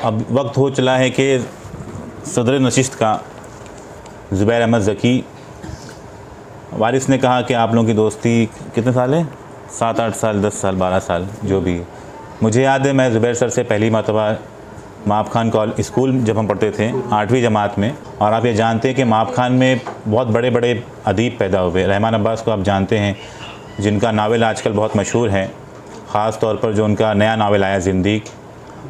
अब वक्त हो चला है कि सदर नशिस्त का ज़ुबैर अहमद ज़की वारिस ने कहा कि आप लोगों की दोस्ती कितने साल है, 7-8 साल, 10 साल, 12 साल, जो भी। मुझे याद है मैं ज़ुबैर सर से पहली मरतबा माप खान कॉलेज स्कूल जब हम पढ़ते थे 8वीं जमात में, और आप ये जानते हैं कि माप खान में बहुत बड़े बड़े अदीब पैदा हुए। रहमान अब्बास को आप जानते हैं, जिनका नावल आजकल बहुत मशहूर है, ख़ास तौर पर जो उनका नया नावल आया ज़िंदगी,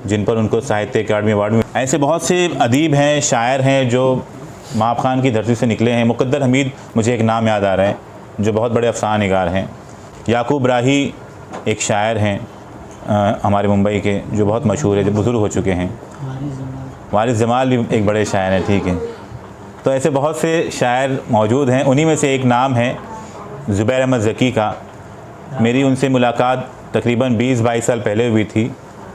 जिन पर उनको साहित्य अकादमी अवार्ड में। ऐसे बहुत से अदीब हैं, शायर हैं जो माप खान की धरती से निकले हैं। मुक़द्दर हमीद मुझे एक नाम याद आ रहा है, जो बहुत बड़े अफ़साना निगार हैं। याकूब राही एक शायर हैं हमारे मुंबई के, जो बहुत मशहूर है, जो बुज़ुर्ग हो चुके हैं। वारिस जमाल भी एक बड़े शायर हैं, ठीक है। तो ऐसे बहुत से शायर मौजूद हैं, उन्हीं में से एक नाम है ज़ुबैर अहमद ज़की का। मेरी उनसे मुलाकात तकरीबन 20-22 साल पहले हुई थी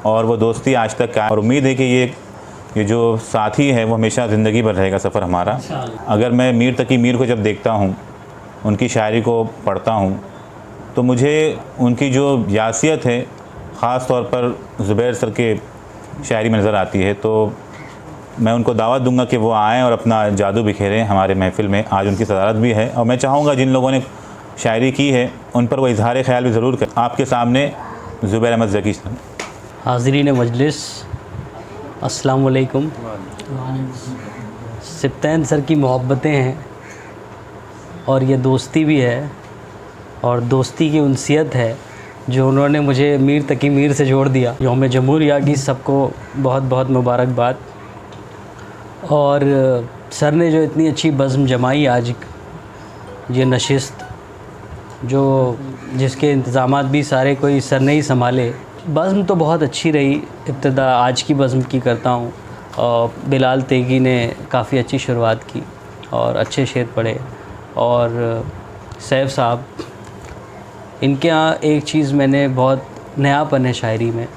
और वो दोस्ती आज तक का, और उम्मीद है कि ये जो साथी है वो हमेशा ज़िंदगी भर रहेगा सफ़र हमारा। अगर मैं मीर तकी मीर को जब देखता हूँ, उनकी शायरी को पढ़ता हूँ, तो मुझे उनकी जो यासियत है ख़ास तौर पर ज़ुबैर सर के शायरी में नज़र आती है। तो मैं उनको दावत दूंगा कि वो आएँ और अपना जादू बिखेरें हमारे महफ़िल में। आज उनकी सदारत भी है और मैं चाहूँगा जिन लोगों ने शायरी की है उन पर वो इजहार ख्याल भी ज़रूर करें। आपके सामने ज़ुबैर अहमद ज़की सर। हाज़रीन मजलिस, अस्सलाम वालेकुम। सिब्तैन सर की मोहब्बतें हैं और ये दोस्ती भी है, और दोस्ती की उनसियत है जो उन्होंने मुझे मीर तकी मीर से जोड़ दिया। यौम जमहूरिया की सबको बहुत बहुत मुबारकबाद। और सर ने जो इतनी अच्छी बज़्म जमाई आज, ये नशिस्त जो जिसके इंतज़ामात भी सारे कोई सर ने ही संभाले। बज़्म तो बहुत अच्छी रही। इब्तिदा आज की बज़्म की करता हूँ, और बिलाल तेगी ने काफ़ी अच्छी शुरुआत की और अच्छे शेर पढ़े। और सैफ साहब, इनके यहाँ एक चीज़ मैंने बहुत नयापन है शायरी में,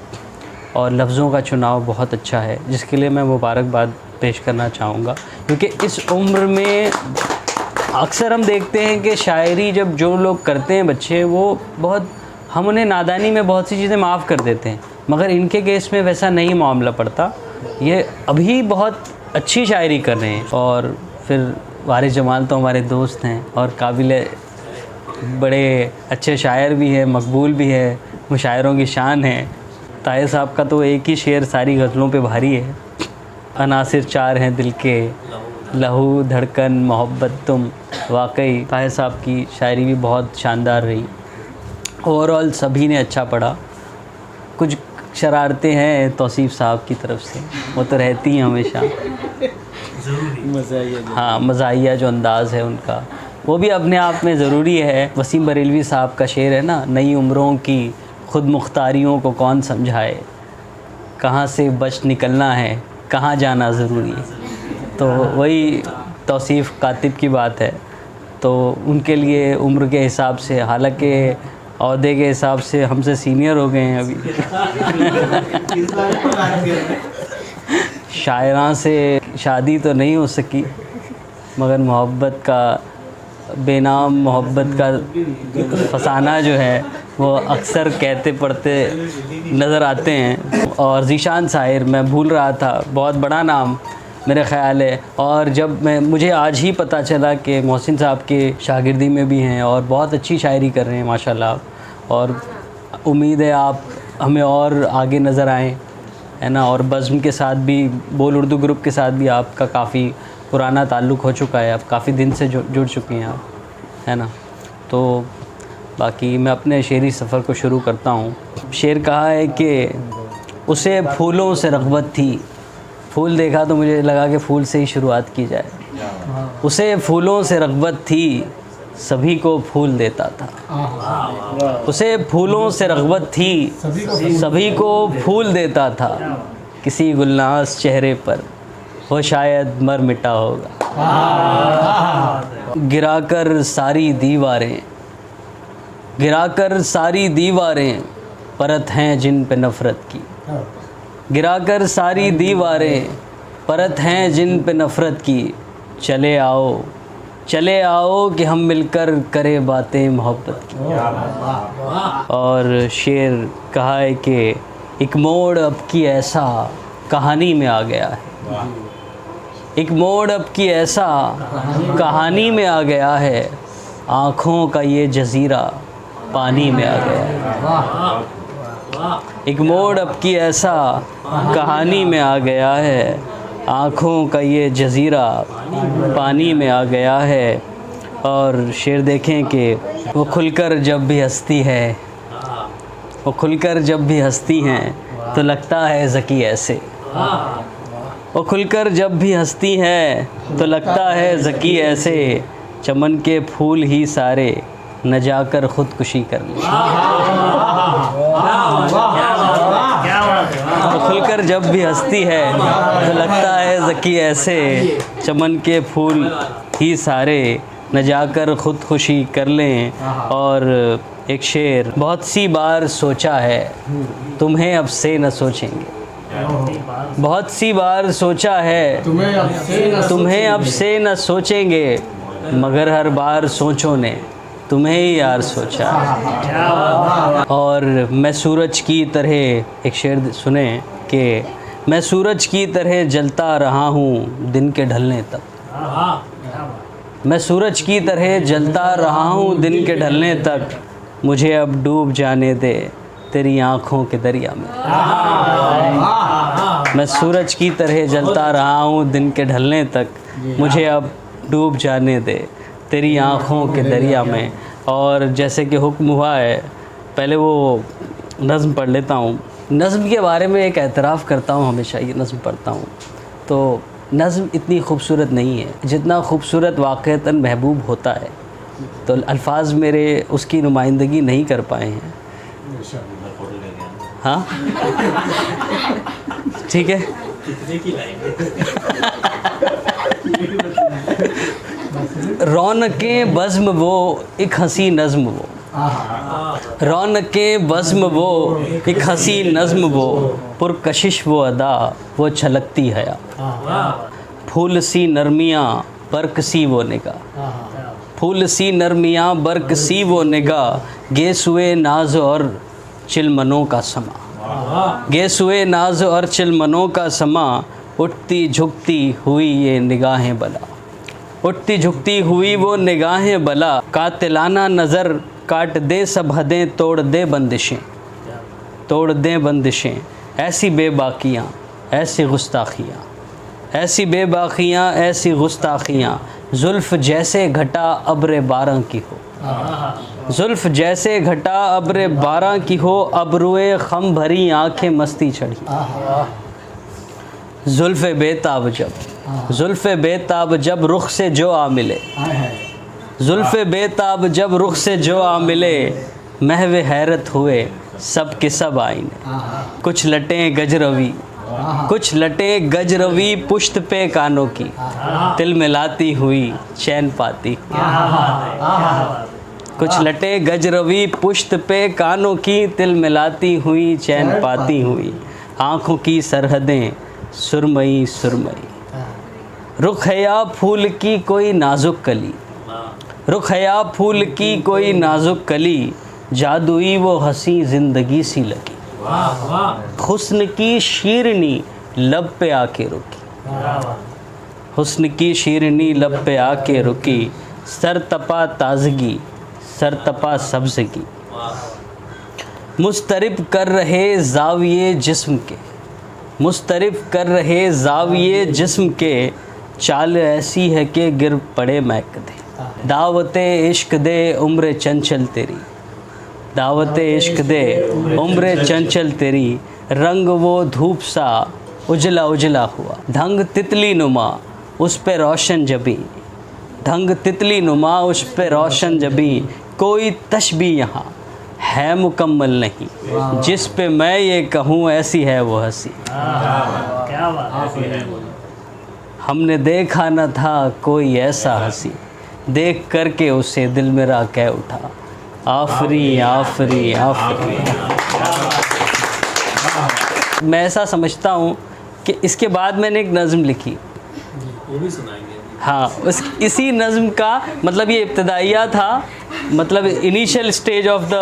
और लफ्ज़ों का चुनाव बहुत अच्छा है, जिसके लिए मैं मुबारकबाद पेश करना चाहूँगा। क्योंकि इस उम्र में अक्सर हम देखते हैं कि शायरी जब जो लोग करते हैं बच्चे, वो बहुत, हम उन्हें नादानी में बहुत सी चीज़ें माफ़ कर देते हैं, मगर इनके केस में वैसा नहीं मामला पड़ता। ये अभी बहुत अच्छी शायरी कर रहे हैं। और फिर वारिस जमाल तो हमारे दोस्त हैं और काबिल बड़े अच्छे शायर भी हैं, मकबूल भी है, मुशायरों की शान है। ताहिर साहब का तो एक ही शेर सारी गज़लों पे भारी है, अनासिर 4 हैं दिल के, लहू धड़कन मोहब्बत तुम। वाकई ताहिर साहब की शायरी भी बहुत शानदार रही। ओवरऑल सभी ने अच्छा पढ़ा। कुछ शरारतें हैं तौसीफ़ साहब की तरफ से, वो तो रहती हैं हमेशा। हाँ, मज़ाहिया जो अंदाज़ है उनका, वो भी अपने आप में ज़रूरी है। वसीम बरेलवी साहब का शेर है ना, नई उम्रों की ख़ुद मुख्तारियों को कौन समझाए, कहाँ से बच निकलना है, कहाँ जाना ज़रूरी है। तो वही तौसीफ़ कातिब की बात है। तो उनके लिए उम्र के हिसाब से, हालांकि औहदे के हिसाब से हमसे सीनियर हो गए हैं अभी शायरां से शादी तो नहीं हो सकी, मगर मोहब्बत का, बेनाम मोहब्बत का फसाना जो है वो अक्सर कहते पढ़ते नज़र आते हैं। और ज़ीशान शायर, मैं भूल रहा था, बहुत बड़ा नाम मेरे ख़्याल है। और जब मुझे आज ही पता चला कि मोहसिन साहब के शागिर्दी में भी हैं और बहुत अच्छी शायरी कर रहे हैं माशाल्लाह। और उम्मीद है आप हमें और आगे नज़र आएँ, है ना। और बज़्म के साथ भी, बोल उर्दू ग्रुप के साथ भी आपका काफ़ी पुराना ताल्लुक़ हो चुका है, आप काफ़ी दिन से जुड़ चुकी हैं आप, है ना। तो बाकी मैं अपने शेरी सफ़र को शुरू करता हूँ। शेर कहा है कि उसे फूलों से रग़बत थी, फूल देखा तो मुझे लगा कि फूल से ही शुरुआत की जाए। उसे फूलों से रग़बत थी, सभी को फूल देता था। उसे फूलों से रग़बत थी, सभी को फूल देता था। किसी गुलनाज़ चेहरे पर वो शायद मर मिटा होगा। गिराकर सारी दीवारें, गिराकर सारी दीवारें, परत हैं जिन पे नफ़रत की। गिराकर सारी दीवारें, परत हैं जिन पे नफ़रत की। चले आओ, चले आओ कि हम मिलकर करें बातें मोहब्बत की। और शेर कहा है कि एक मोड़ अब की ऐसा कहानी में आ गया है। एक मोड़ अब की ऐसा कहानी में आ गया है, आँखों का ये जजीरा पानी में आ गया है। एक मोड़ अब की ऐसा कहानी में आ गया है, आँखों का ये जजीरा पानी में आ गया है। और शेर देखें कि वो खुलकर जब भी हंसती है, वो खुलकर जब भी हंसती हैं तो लगता है ज़की ऐसे। वो खुलकर जब भी हंसती हैं तो लगता है ज़की ऐसे, चमन के फूल ही सारे न जाकर ख़ुदकुशी कर ले। वो खुलकर जब भी हंसती है तो लगता है ज़की ऐसे, चमन के फूल ही सारे न जाकर ख़ुदकुशी कर लें। और एक शेर, बहुत सी बार सोचा है तुम्हें अब से न सोचेंगे, बहुत सी बार सोचा है तुम्हें अब से न सोचेंगे, मगर हर बार सोचों ने तुम्हें ही यार सोचा। और मैं सूरज की तरह, एक शेर सुने कि मैं सूरज की तरह जलता रहा हूँ दिन के ढलने तक, मैं सूरज की तरह जलता रहा हूँ दिन के ढलने तक, मुझे अब डूब जाने दे तेरी आँखों के दरिया में। मैं सूरज की तरह जलता रहा हूँ दिन के ढलने तक, मुझे अब डूब जाने दे तेरी आँखों के दरिया में। और जैसे कि हुक्म हुआ है, पहले वो नज़्म पढ़ लेता हूँ। नज़्म के बारे में एक एतराफ़ करता हूँ, हमेशा ये नज़्म पढ़ता हूँ तो नज़्म इतनी खूबसूरत नहीं है जितना खूबसूरत वाक़अतन महबूब होता है। तो अल्फाज मेरे उसकी नुमाइंदगी नहीं कर पाए हैं। हाँ ठीक है। रौनकें बज़्म वो एक हंसी नज़्म वो, रौनकें बज़्म वो एक हंसी नज़्म वो, पुरकशिश वो अदा वो छलकती हया, फूल सी नरमियाँ बर्क सी वो निगाह, फूल सी नरमियाँ बर्क सी वो निगाह, गेसुए नाज और चिलमनों का समा, गेसुए नाज और चिलमनों का समा, उठती झुकती हुई ये निगाहें बला, उठती झुकती हुई वो निगाहें बला, कातिलाना नज़र काट दे सब हदें, तोड़ दे बंदिशें, तोड़ दे बंदिशें, ऐसी बेबाकियाँ ऐसी गुस्ताखियाँ, ऐसी बेबाकियाँ ऐसी गुस्ताखियाँ, जुल्फ़ जैसे घटा अब्र बारह की हो, जुल्फ़ जैसे घटा अब्र बारह की हो, अबरुए खम भरी आँखें मस्ती चढ़ी, जुल्फ़ बेताब जब, जुल्फ़ बेताब जब रुख से जो आ मिले, जुल्फ़ बेताब जब रुख से जो आ मिले, महवे हैरत हुए सब के सब आईने, कुछ लटें गजरवी, कुछ लटें गजरवी पुश्त पे कानों की, तिल मिलाती हुई चैन पाती, कुछ लटें गजरवी पुश्त पे कानों की, तिल मिलाती हुई चैन पाती हुई, आँखों की सरहदें सुरमई सुरमई, रुखया फूल की कोई नाजुक कली, रुखया फूल की कोई नाजुक कली, जादुई वो हंसी ज़िंदगी सी लगी, हुस्न की शीरनी लब पे आके रुकी, हुस्न की शीरनी लब पे आके रुकी, सर तपा ताजगी सर तपा सब्ज़गी, मुस्तरिब कर रहे ज़ाविये जिस्म के, मुस्तरिब कर रहे ज़ाविये जिस्म के, चाल ऐसी है कि गिर पड़े महकदे, दावते इश्क दे उम्र चंचल तेरी, दावते इश्क दे उम्र चंचल तेरी, रंग वो धूप सा उजला उजला हुआ, ढंग तितली नुमा उस पे रोशन जबी, ढंग तितली नुमा उस पे रोशन जबी, कोई तशबी यहाँ है मुकम्मल नहीं, जिस पे मैं ये कहूँ ऐसी है वो हंसी, हमने देखा न था कोई ऐसा हंसी, देख करके उसे दिल मेरा कह उठा, आफरी आफरी आफरी। मैं ऐसा समझता हूँ कि इसके बाद मैंने एक नज़्म लिखी, वो भी सुनाएंगे। हाँ, इसी नज़्म का मतलब ये इब्तदाइया था, मतलब इनिशियल स्टेज ऑफ द,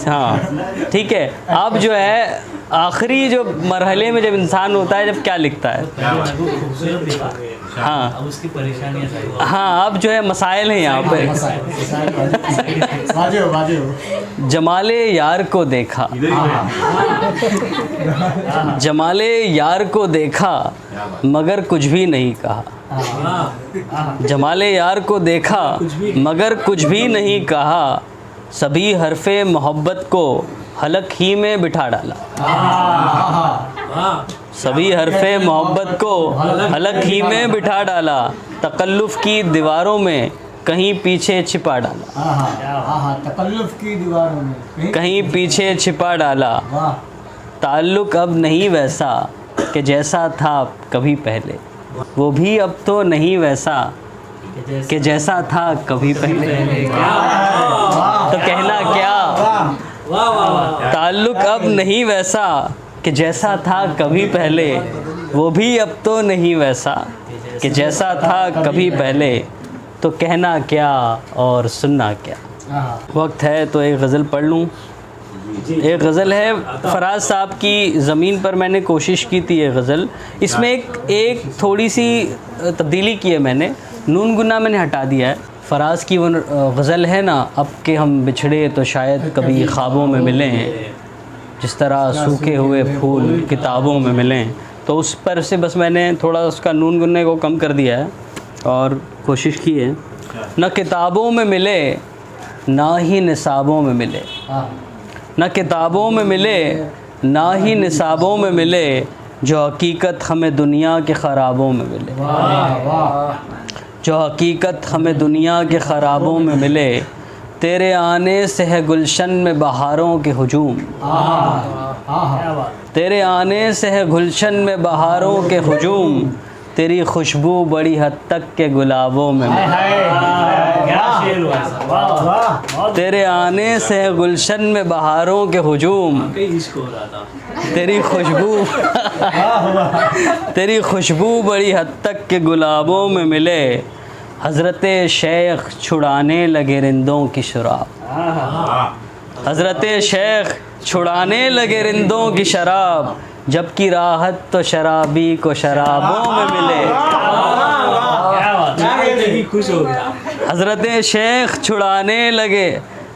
हाँ ठीक है। अब जो है आखिरी जो मरहले में जब इंसान होता है, जब क्या लिखता है। खूबसूरत देखा हाँ अब उसकी परेशानियाँ सारी हाँ, अब जो है मसाइल हैं यहाँ पे। जमाले यार को देखा, जमाले यार को देखा मगर कुछ भी नहीं कहा। जमाले यार को देखा मगर कुछ भी नहीं कहा। सभी हरफे मोहब्बत को हलक ही में बिठा डाला। सभी हरफे मोहब्बत को हलक ही में बिठा डाला। तकल्लुफ़ की दीवारों में कहीं पीछे छिपा डाला। तकल्लुफ़ की दीवारों में कहीं पीछे छिपा डाला। ताल्लुक़ अब नहीं वैसा कि जैसा था कभी पहले। वो भी अब तो नहीं वैसा कि जैसा था कभी पहले। तो कहना क्या, वाह वाह वाह ताल्लुक़ अब नहीं वैसा कि जैसा था कभी पहले। वो भी अब तो नहीं वैसा कि जैसा था कभी पहले। तो कहना क्या और सुनना क्या। वक्त है तो एक गज़ल पढ़ लूँ। एक गज़ल है फराज साहब की ज़मीन पर, मैंने कोशिश की थी ये गज़ल। इसमें एक थोड़ी सी तब्दीली की है मैंने, नून गुना मैंने हटा दिया है। फराज की वो गज़ल है ना, अब के हम बिछड़े तो शायद कभी ख्वाबों में मिलें, जिस तरह सूखे हुए फूल किताबों में मिलें। तो उस पर से बस मैंने थोड़ा उसका नून गुन्ने को कम कर दिया है और कोशिश की है। न किताबों में मिले ना ही निसाबों में मिले, न किताबों में मिले ना ही निसाबों में मिले, जो हकीकत हमें दुनिया के ख़राबों में मिले। जो हकीकत हमें दुनिया के ख़राबों में मिले। तेरे आने से है गुलशन में बहारों के हुजूम। तेरे आने से है गुलशन में बहारों के हुजूम। तेरी खुशबू बड़ी हद तक के गुलाबों में मिले। क्या शेर हुआ ऐसा। तेरे आने से है गुलशन में बहारों के हुजूम। कई इश्क हो रहा था। तेरी खुशबू बड़ी हद तक के गुलाबों में मिले। हज़रत शेख छुड़ाने लगे रिंदों की शराब। हज़रत शेख छुड़ाने लगे रिंदों की शराब, जबकि राहत तो शराबी को शराबों में मिले। क्या बात है, खुश हो गया। हज़रत शेख छुड़ाने लगे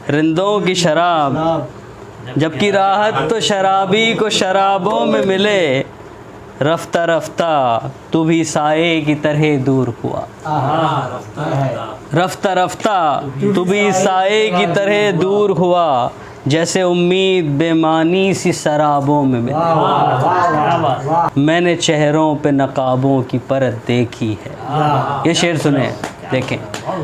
रिंदों की शराब, जबकि राहत तो शराबी को शराबों में मिले। रफ्ता रफ्ता तू भी साए की तरह दूर हुआ। रफ्ता रफ्ता तू भी साए की तरह दूर हुआ, जैसे उम्मीद बेमानी सी शराबों में मिले। मैंने चेहरों पे नकाबों की परत देखी है। ये शेर सुने, देखें।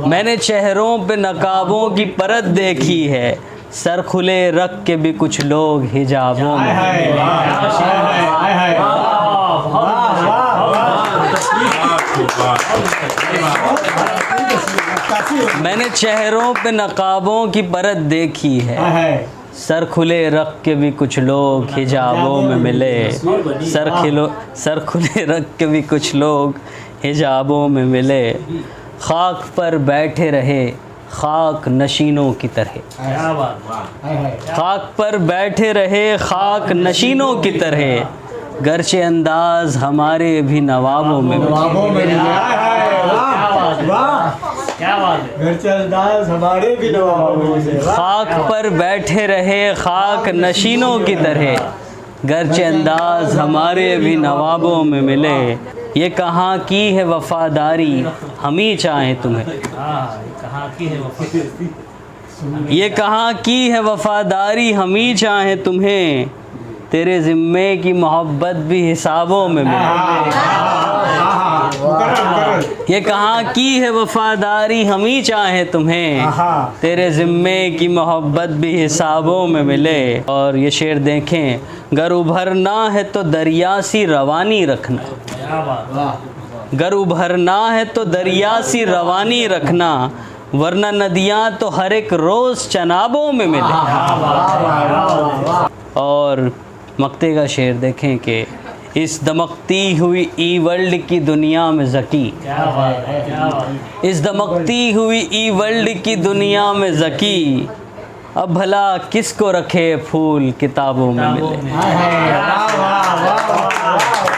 मैंने चेहरों पे नकाबों की परत देखी है, सर खुले रख के भी कुछ लोग हिजाबों में। मैंने चेहरों पे नकाबों की परत देखी है, सर खुले रख के भी कुछ लोग हिजाबों में मिले। सर खुले रख के भी कुछ लोग हिजाबों में मिले। खाक पर बैठे रहे खाक नशीनों की तरह। क्या बात। खाक पर बैठे रहे खाक नशीनों की तरह, गरचे अंदाज हमारे भी नवाबों में मिले। क्या बात है। हमारे भी खाक पर बैठे रहे खाक नशीनों की तरह, गरचे अंदाज हमारे भी नवाबों में मिले। ये कहाँ की है वफादारी हम ही चाहें तुम्हें। कहाँ की है वफा। ये कहाँ की है वफादारी हम ही चाहें तुम्हें, तेरे ज़िम्मे की मोहब्बत भी हिसाबों में मिले। ये कहाँ की है वफादारी हम ही चाहें तुम्हें, तेरे ज़िम्मे की मोहब्बत भी हिसाबों में मिले। और ये शेर देखें, गर उभरना है तो दरिया सी रवानी रखना। क्या बात। गर उभरना है तो दरिया सी रवानी रखना, वरना नदियाँ तो हर एक रोज़ चनाबों में मिले। और मक्ते का शेर देखें कि इस दमकती हुई ई वर्ल्ड की दुनिया में ज़की। क्या बात है। क्या बात है। इस दमकती हुई ई वर्ल्ड की दुनिया में ज़की, अब भला किसको रखे फूल किताबों में मिले। वाह वाह वाह वाह वाह